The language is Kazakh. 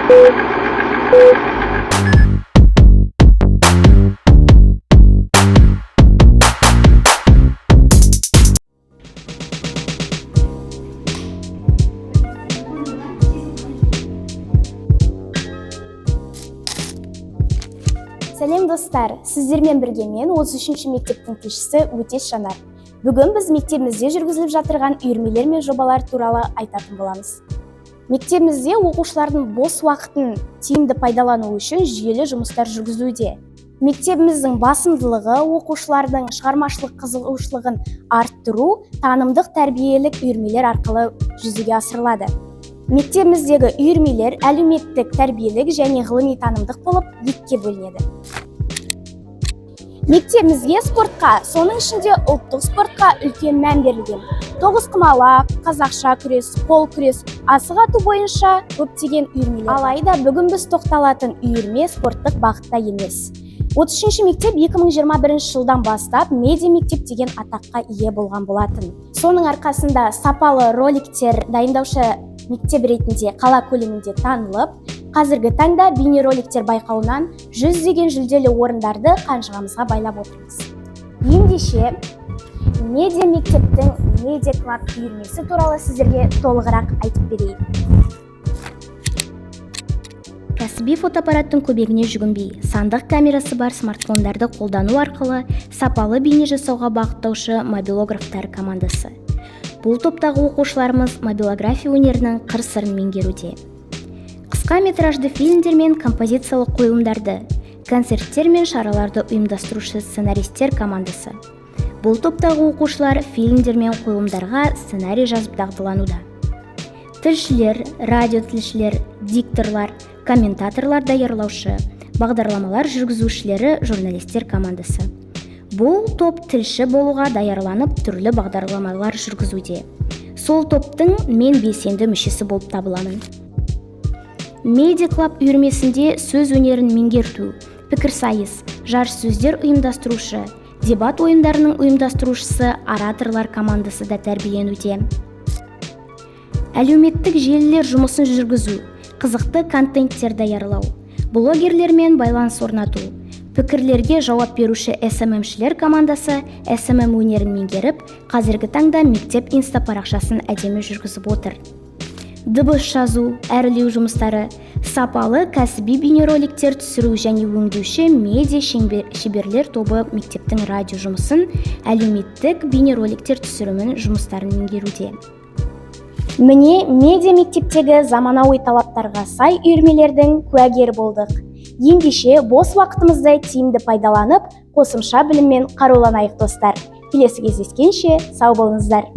Сәлем достар, сіздермен бірге мен 33-ші мектептің тілшісі Өтеш Жанар. Бүгін біз мектебімізде жүргізіліп жатырған үйірмелер мен жобалар туралы айтатын боламыз. Мектебімізде оқушылардың бос уақытын тиімді пайдалану үшін жүйелі жұмыстар жүргізілуде. Мектебіміздің басымдылығы оқушылардың шығармашылық қызығушылығын арттыру, танымдық тәрбиелік үйірмелер арқылы жүзеге асырылады. Мектебіміздегі үйірмелер әлеуметтік, тәрбиелік және ғылыми танымдық болып екіге бөлінеді. Мектебімізге спортқа, соның ішінде ұлттық спортқа үлкен мән берілген. Тоғызқұмалақ, қазақша күрес, қол күрес, асық ату бойынша көптеген үйірмелер. Алайда бүгін біз тоқталатын үйірме спорттық бағытта емес. 33-ші мектеп 2021 жылдан бастап медиа мектеп деген атаққа ие болған болатын. Соның арқасында сапалы роликтер дайындаушы мектеп ретінде қала көлемінде танылып, қазіргі таңда бейнероликтер байқауынан жүздеген жүлделі орындарды қанжығамызға байлап отырмыз. Ендеше медиа мектептің медиа клуб үйірмесі туралы сіздерге толығырақ айтып берейін. Кәсіби фотоаппараттың көмегіне жүгінбей, сандық камерасы бар смартфондарды қолдану арқылы сапалы бейне жасауға бағыттаушы мобилографтар командасы. Бұл топтағы оқушыларымыз мобилография өнерінің қыр-сырын меңгеруде. Қысқа метражды фильмдер мен композициялық қойылымдарды, концерттер мен шараларды ұйымдастырушы сценаристер командасы. Бұл топтағы оқушылар фильмдер мен қойылымдарға сценарий жазып дағдылануда. Тілшілер, радиотілшілер, дикторлар, комментаторлар даярлаушы, бағдарламалар жүргізушілері журналистер командасы. Бұл топ тілші болуға даярланып түрлі бағдарламалар жүргізуде. Сол топтың мен белсенді мүшесі болып табыламын. Медиа клуб үйірмесінде сөз өнерін меңгерту, пікірсайыс, жарыс сөздер ұйымдастырушы, дебат ойындарының ұйымдастырушысы ораторлар командасы да тәрбиеленуде. Әлеуметтік желілер жұмысын жүргізу, қызықты контенттер даярлау, блогерлермен байланыс орнату, пікірлерге жауап беруші SMM-шілер командасы SMM өнерін меңгеріп, қазіргі таңда мектеп инста парақшасын әдемі жүргізіп отыр. Дыбыс жазу, әрлеу жұмыстары, сапалы кәсіби бейнероликтер түсіру және өңдеуші медиа шеберлер тобы мектептің радио жұмысын, әлеуметтік бейнероликтер түсірімін жұмыстарын меңгеруде. Міне, медиа мектептегі заманауи талаптарға сай үйірмелердің куәгері болдық. Ендеше бос уақытымызды тиімді пайдаланып, қосымша біліммен қаруланайық достар. Келесі кездескенше сау болыңыздар.